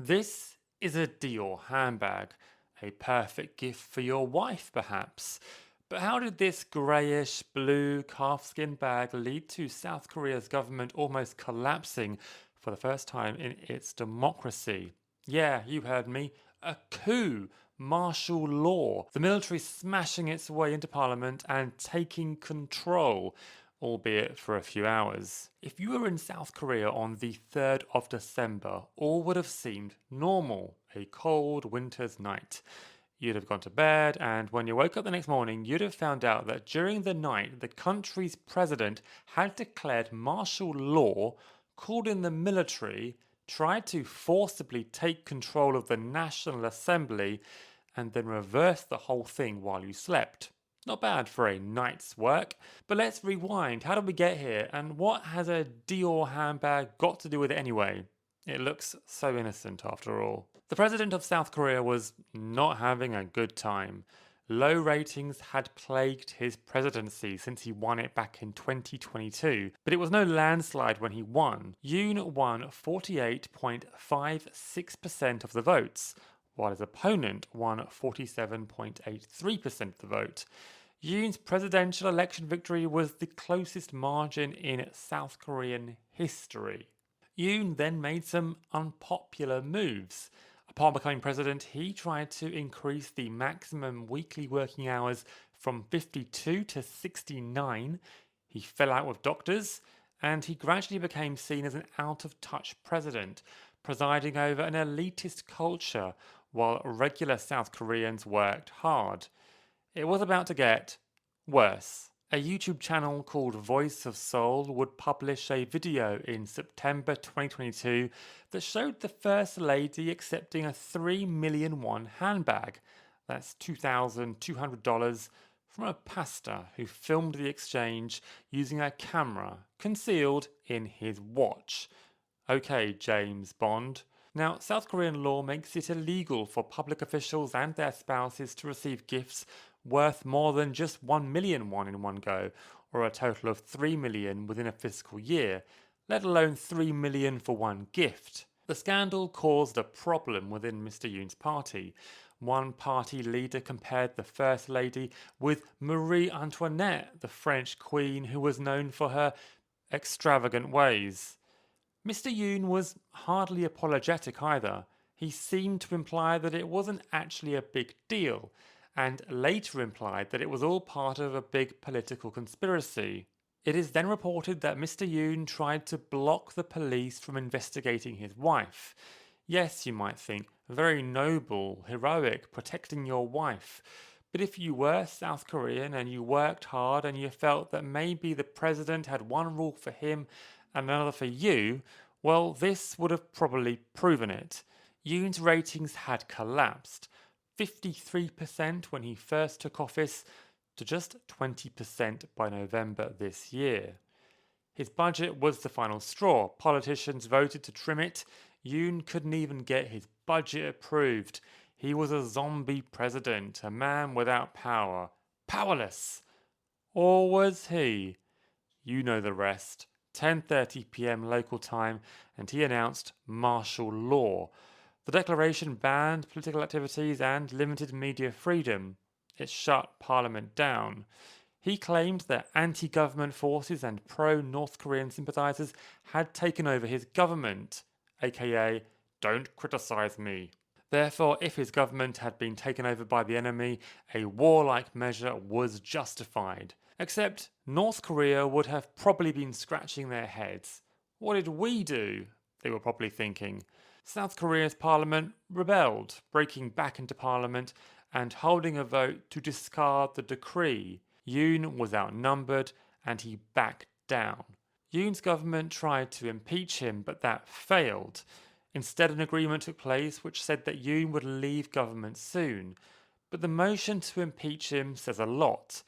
This is a Dior handbag, a perfect gift for your wife, perhaps. But how did this greyish blue calfskin bag lead to South Korea's government almost collapsing for the first time in its democracy? Yeah, you heard me. A coup, martial law, the military smashing its way into parliament and taking control, albeit for a few hours. If you were in South Korea on the 3rd of December, all would have seemed normal, a cold winter's night. You'd have gone to bed, and when you woke up the next morning, you'd have found out that during the night, the country's president had declared martial law, called in the military, tried to forcibly take control of the National Assembly, and then reversed the whole thing while you slept. Not bad for a night's work. But let's rewind. How did we get here? And what has a Dior handbag got to do with it anyway? It looks so innocent after all. The president of South Korea was not having a good time. Low ratings had plagued his presidency since he won it back in 2022, but it was no landslide when he won. Yoon won 48.56% of the votes, while his opponent won 47.83% of the vote. Yoon's presidential election victory was the closest margin in South Korean history. Yoon then made some unpopular moves. Upon becoming president, he tried to increase the maximum weekly working hours from 52 to 69. He fell out with doctors, and he gradually became seen as an out of touch president, presiding over an elitist culture while regular South Koreans worked hard. It was about to get worse. A YouTube channel called Voice of Seoul would publish a video in September 2022 that showed the First Lady accepting a 3 million won handbag. That's $2,200 from a pastor who filmed the exchange using a camera concealed in his watch. Okay, James Bond. Now, South Korean law makes it illegal for public officials and their spouses to receive gifts worth more than just 1 million won in one go, or a total of 3 million within a fiscal year, let alone 3 million for one gift. The scandal caused a problem within Mr. Yoon's party. One party leader compared the First Lady with Marie Antoinette, the French queen who was known for her extravagant ways. Mr. Yoon was hardly apologetic either. He seemed to imply that it wasn't actually a big deal, and later implied that it was all part of a big political conspiracy. It is then reported that Mr. Yoon tried to block the police from investigating his wife. Yes, you might think, very noble, heroic, protecting your wife. But if you were South Korean and you worked hard and you felt that maybe the president had one rule for him and another for you, well, this would have probably proven it. Yoon's ratings had collapsed. 53% when he first took office to just 20% by November this year. His budget was the final straw. Politicians voted to trim it. Yoon couldn't even get his budget approved. He was a zombie president, a man without power. Powerless! Or was he? You know the rest. 10:30 p.m. local time, and he announced martial law. The declaration banned political activities and limited media freedom. It shut Parliament down. He claimed that anti-government forces and pro-North Korean sympathizers had taken over his government, aka, don't criticize me. Therefore, if his government had been taken over by the enemy, a warlike measure was justified. Except North Korea would have probably been scratching their heads. What did we do? They were probably thinking. South Korea's parliament rebelled, breaking back into parliament and holding a vote to discard the decree. Yoon was outnumbered and he backed down. Yoon's government tried to impeach him, but that failed. Instead, an agreement took place which said that Yoon would leave government soon. But the motion to impeach him says a lot.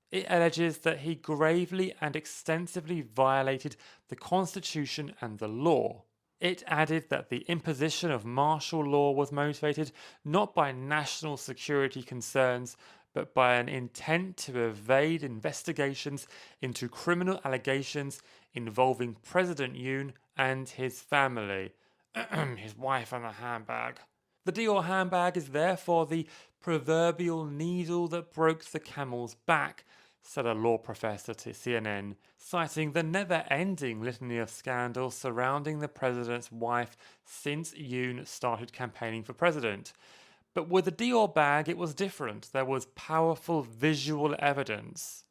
It alleges that he gravely and extensively violated the Constitution and the law. It added that the imposition of martial law was motivated not by national security concerns, but by an intent to evade investigations into criminal allegations involving President Yoon and his family. his wife and the handbag. The Dior handbag is therefore the proverbial needle that broke the camel's back, said a law professor to CNN, citing the never ending litany of scandals surrounding the president's wife since Yoon started campaigning for president. But with the Dior bag, it was different. There was powerful visual evidence.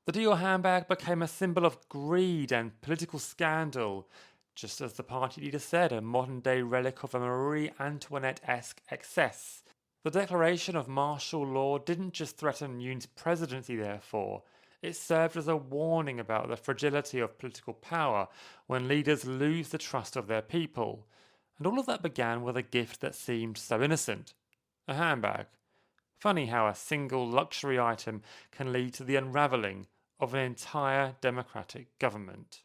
The Dior handbag became a symbol of greed and political scandal, just as the party leader said, a modern day relic of a Marie Antoinette esque excess. The declaration of martial law didn't just threaten Yoon's presidency, therefore, it served as a warning about the fragility of political power when leaders lose the trust of their people. And all of that began with a gift that seemed so innocent, a handbag. Funny how a single luxury item can lead to the unravelling of an entire democratic government.